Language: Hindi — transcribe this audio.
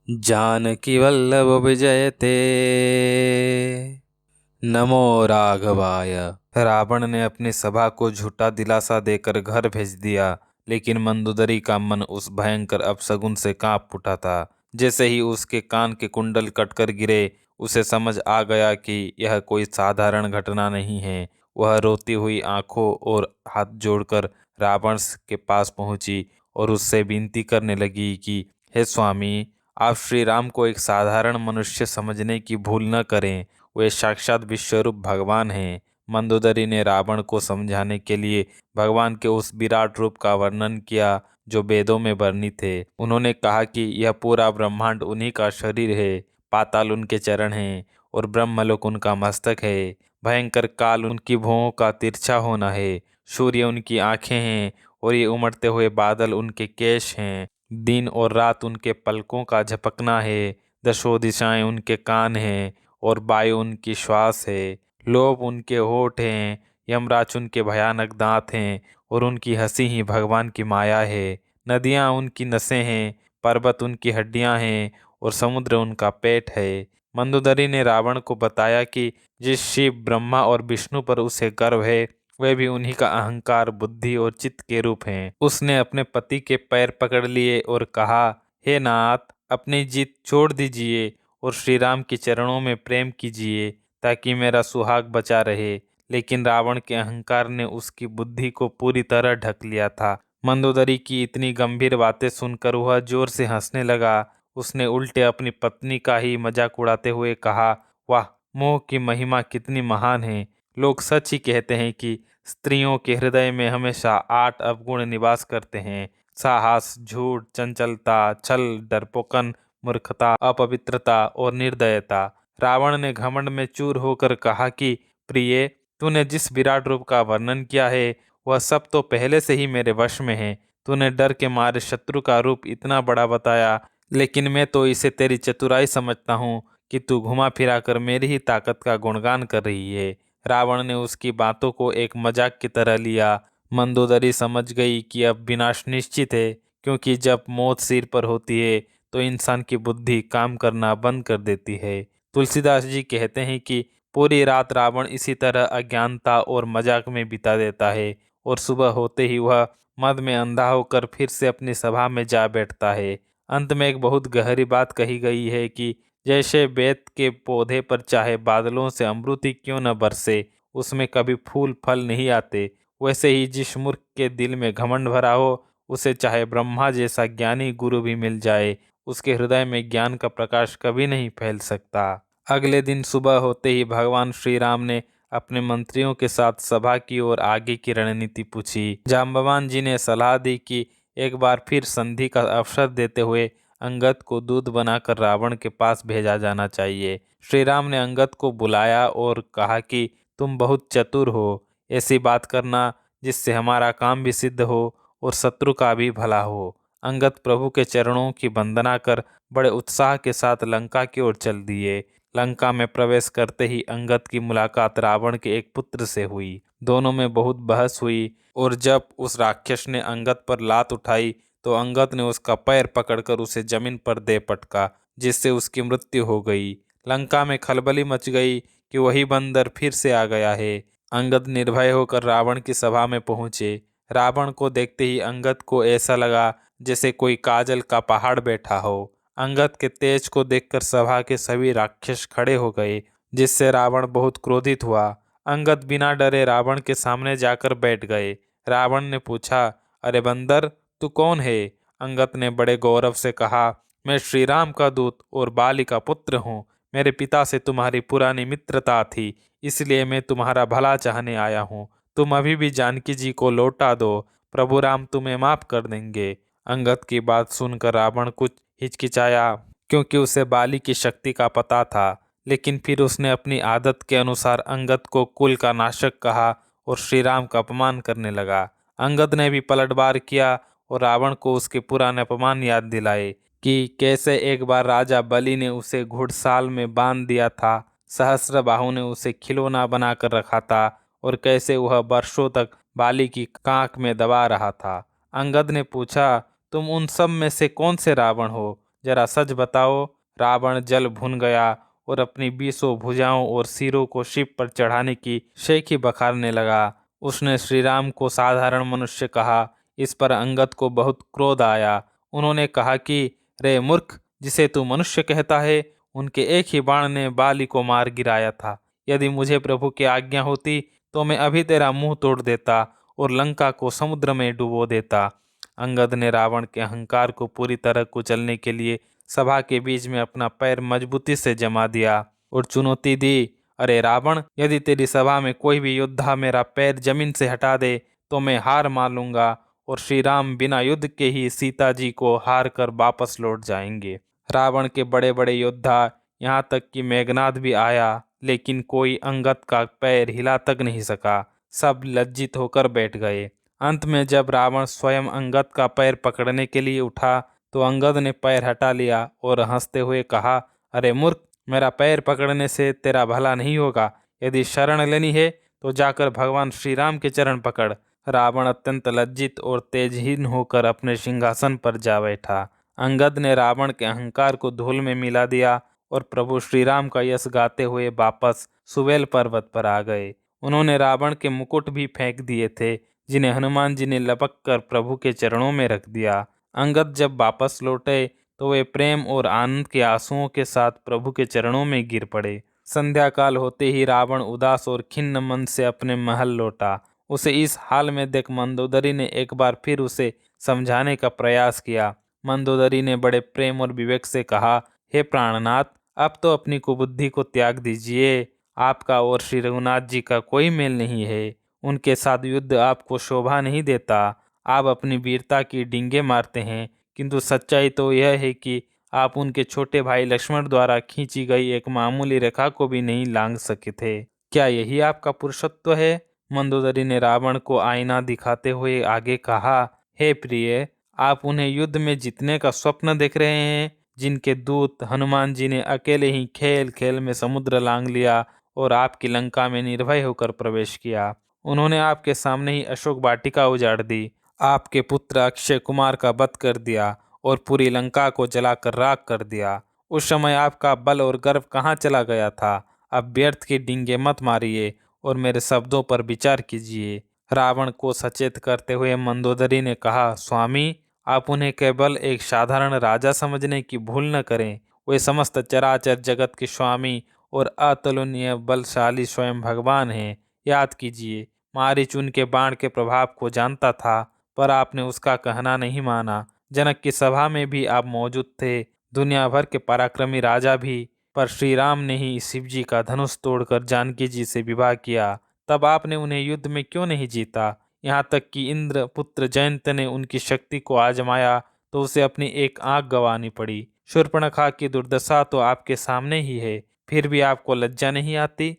जानकी वल्लभ विजयते। नमो राघवाय। रावण ने अपनी सभा को झूठा दिलासा देकर घर भेज दिया, लेकिन मंदोदरी का मन उस भयंकर अपशगुन से कांप उठा था। जैसे ही उसके कान के कुंडल कटकर गिरे, उसे समझ आ गया कि यह कोई साधारण घटना नहीं है। वह रोती हुई आंखों और हाथ जोड़कर रावण के पास पहुंची और उससे विनती करने लगी कि हे स्वामी, आप श्री राम को एक साधारण मनुष्य समझने की भूल न करें। वे साक्षात विश्वरूप भगवान हैं। मंदोदरी ने रावण को समझाने के लिए भगवान के उस विराट रूप का वर्णन किया जो वेदों में वर्णित थे। उन्होंने कहा कि यह पूरा ब्रह्मांड उन्हीं का शरीर है, पाताल उनके चरण हैं और ब्रह्मलोक उनका मस्तक है। भयंकर काल उनकी भुवों का तिरछा होना है, सूर्य उनकी आंखें हैं और ये उमड़ते हुए बादल उनके केश हैं। दिन और रात उनके पलकों का झपकना है, दसों दिशाएं उनके कान हैं और वायु उनकी श्वास है। लोभ उनके होठ हैं, यमराज उनके भयानक दांत हैं और उनकी हंसी ही भगवान की माया है। नदियां उनकी नसें हैं, पर्वत उनकी हड्डियां हैं और समुद्र उनका पेट है। मंदोदरी ने रावण को बताया कि जिस शिव, ब्रह्मा और विष्णु पर उसे गर्व है, वे भी उन्हीं का अहंकार, बुद्धि और चित्त के रूप हैं। उसने अपने पति के पैर पकड़ लिए और कहा, हे नाथ, अपनी जीत छोड़ दीजिए और श्री राम के चरणों में प्रेम कीजिए ताकि मेरा सुहाग बचा रहे। लेकिन रावण के अहंकार ने उसकी बुद्धि को पूरी तरह ढक लिया था। मंदोदरी की इतनी गंभीर बातें सुनकर वह जोर से हंसने लगा। उसने उल्टे अपनी पत्नी का ही मजाक उड़ाते हुए कहा, वाह, मोह की महिमा कितनी महान है। लोग सच ही कहते हैं कि स्त्रियों के हृदय में हमेशा 8 अवगुण निवास करते हैं: साहस, झूठ, चंचलता, छल, डरपोकन, मूर्खता, अपवित्रता और निर्दयता। रावण ने घमंड में चूर होकर कहा कि प्रिय, तूने जिस विराट रूप का वर्णन किया है वह सब तो पहले से ही मेरे वश में है। तूने डर के मारे शत्रु का रूप इतना बड़ा बताया, लेकिन मैं तो इसे तेरी चतुराई समझता हूँ कि तू घुमा फिरा कर मेरी ही ताकत का गुणगान कर रही है। रावण ने उसकी बातों को एक मजाक की तरह लिया। मंदोदरी समझ गई कि अब विनाश निश्चित है, क्योंकि जब मौत सिर पर होती है तो इंसान की बुद्धि काम करना बंद कर देती है। तुलसीदास जी कहते हैं कि पूरी रात रावण इसी तरह अज्ञानता और मजाक में बिता देता है और सुबह होते ही वह मद में अंधा होकर फिर से अपनी सभा में जा बैठता है। अंत में एक बहुत गहरी बात कही गई है कि जैसे बेत के पौधे पर चाहे बादलों से अमृत ही क्यों न बरसे, उसमें कभी फूल फल नहीं आते, वैसे ही जिस मूर्ख के दिल में घमंड भरा हो, उसे चाहे ब्रह्मा जैसा ज्ञानी गुरु भी मिल जाए, उसके हृदय में ज्ञान का प्रकाश कभी नहीं फैल सकता। अगले दिन सुबह होते ही भगवान श्री राम ने अपने मंत्रियों के साथ सभा की और आगे की रणनीति पूछी। जाम्बवान जी ने सलाह दी कि एक बार फिर संधि का अवसर देते हुए अंगद को दूत बनाकर रावण के पास भेजा जाना चाहिए। श्री राम ने अंगद को बुलाया और कहा कि तुम बहुत चतुर हो, ऐसी बात करना जिससे हमारा काम भी सिद्ध हो और शत्रु का भी भला हो। अंगद प्रभु के चरणों की वंदना कर बड़े उत्साह के साथ लंका की ओर चल दिए। लंका में प्रवेश करते ही अंगद की मुलाकात रावण के एक पुत्र से हुई। दोनों में बहुत बहस हुई और जब उस राक्षस ने अंगद पर लात उठाई तो अंगद ने उसका पैर पकड़कर उसे जमीन पर दे पटका, जिससे उसकी मृत्यु हो गई। लंका में खलबली मच गई कि वही बंदर फिर से आ गया है। अंगद निर्भय होकर रावण की सभा में पहुंचे। रावण को देखते ही अंगद को ऐसा लगा जैसे कोई काजल का पहाड़ बैठा हो। अंगद के तेज को देखकर सभा के सभी राक्षस खड़े हो गए, जिससे रावण बहुत क्रोधित हुआ। अंगद बिना डरे रावण के सामने जाकर बैठ गए। रावण ने पूछा, अरे बंदर, तू कौन है? अंगद ने बड़े गौरव से कहा, मैं श्री राम का दूत और बाली का पुत्र हूँ। मेरे पिता से तुम्हारी पुरानी मित्रता थी, इसलिए मैं तुम्हारा भला चाहने आया हूँ। तुम अभी भी जानकी जी को लौटा दो, प्रभु राम तुम्हें माफ कर देंगे। अंगद की बात सुनकर रावण कुछ हिचकिचाया, क्योंकि उसे बाली की शक्ति का पता था, लेकिन फिर उसने अपनी आदत के अनुसार अंगद को कुल का नाशक कहा और श्री राम का अपमान करने लगा। अंगद ने भी पलटवार किया और रावण को उसके पुराने अपमान याद दिलाए कि कैसे एक बार राजा बलि ने उसे घुड़साल में बांध दिया था, सहस्त्रबाहु ने उसे खिलौना बनाकर रखा था और कैसे वह वर्षों तक बाली की कांख में दबा रहा था। अंगद ने पूछा, तुम उन सब में से कौन से रावण हो जरा सच बताओ। रावण जल भुन गया और अपनी 20 भुजाओं और सिरों को शिव पर चढ़ाने की शेखी बखारने लगा। उसने श्री राम को साधारण मनुष्य कहा। इस पर अंगद को बहुत क्रोध आया। उन्होंने कहा कि रे मूर्ख, जिसे तू मनुष्य कहता है, उनके एक ही बाण ने बाली को मार गिराया था। यदि मुझे प्रभु की आज्ञा होती तो मैं अभी तेरा मुंह तोड़ देता और लंका को समुद्र में डुबो देता। अंगद ने रावण के अहंकार को पूरी तरह कुचलने के लिए सभा के बीच में अपना पैर मजबूती से जमा दिया और चुनौती दी। अरे रावण, यदि तेरी सभा में कोई भी योद्धा मेरा पैर जमीन से हटा दे तो मैं हार मान लूंगा और श्री राम बिना युद्ध के ही सीता जी को हार कर वापस लौट जाएंगे। रावण के बड़े बड़े योद्धा, यहाँ तक कि मेघनाद भी आया, लेकिन कोई अंगद का पैर हिला तक नहीं सका। सब लज्जित होकर बैठ गए। अंत में जब रावण स्वयं अंगद का पैर पकड़ने के लिए उठा तो अंगद ने पैर हटा लिया और हंसते हुए कहा, अरे मूर्ख, मेरा पैर पकड़ने से तेरा भला नहीं होगा। यदि शरण लेनी है तो जाकर भगवान श्री राम के चरण पकड़। रावण अत्यंत लज्जित और तेजहीन होकर अपने सिंहासन पर जा बैठा। अंगद ने रावण के अहंकार को धूल में मिला दिया और प्रभु श्री राम का यश गाते हुए वापस सुवेल पर्वत पर आ गए। उन्होंने रावण के मुकुट भी फेंक दिए थे, जिन्हें हनुमान जी ने लपक कर प्रभु के चरणों में रख दिया। अंगद जब वापस लौटे तो वे प्रेम और आनंद के आंसुओं के साथ प्रभु के चरणों में गिर पड़े। संध्या काल होते ही रावण उदास और खिन्न मन से अपने महल लौटा। उसे इस हाल में देख मंदोदरी ने एक बार फिर उसे समझाने का प्रयास किया। मंदोदरी ने बड़े प्रेम और विवेक से कहा, हे प्राणनाथ, अब तो अपनी कुबुद्धि को त्याग दीजिए। आपका और श्री रघुनाथ जी का कोई मेल नहीं है। उनके साथ युद्ध आपको शोभा नहीं देता। आप अपनी वीरता की डींगे मारते हैं, किंतु सच्चाई तो यह है कि आप उनके छोटे भाई लक्ष्मण द्वारा खींची गई एक मामूली रेखा को भी नहीं लांघ सके थे। क्या यही आपका पुरुषत्व है? मंदोदरी ने रावण को आईना दिखाते हुए आगे कहा, हे प्रिय, आप उन्हें युद्ध में जीतने का स्वप्न देख रहे हैं, जिनके दूत हनुमान जी ने अकेले ही खेल खेल में समुद्र लांघ लिया और आपकी लंका में निर्भय होकर प्रवेश किया। उन्होंने आपके सामने ही अशोक वाटिका उजाड़ दी, आपके पुत्र अक्षय कुमार का वध कर दिया और पूरी लंका को जलाकर राख कर दिया। उस समय आपका बल और गर्व कहाँ चला गया था? अब व्यर्थ की डींगे मत मारिए और मेरे शब्दों पर विचार कीजिए। रावण को सचेत करते हुए मंदोदरी ने कहा, स्वामी, आप उन्हें केवल एक साधारण राजा समझने की भूल न करें। वे समस्त चराचर जगत के स्वामी और अतुलनीय बलशाली स्वयं भगवान हैं। याद कीजिए, मारीच उनके बाण के प्रभाव को जानता था, पर आपने उसका कहना नहीं माना। जनक की सभा में भी आप मौजूद थे, दुनिया भर के पराक्रमी राजा भी, पर श्री राम ने ही शिव जी का धनुष तोड़कर जानकी जी से विवाह किया। तब आपने उन्हें युद्ध में क्यों नहीं जीता? यहाँ तक कि इंद्र पुत्र जयंत ने उनकी शक्ति को आजमाया तो उसे अपनी एक आंख गंवानी पड़ी। शूर्पणखा की दुर्दशा तो आपके सामने ही है, फिर भी आपको लज्जा नहीं आती?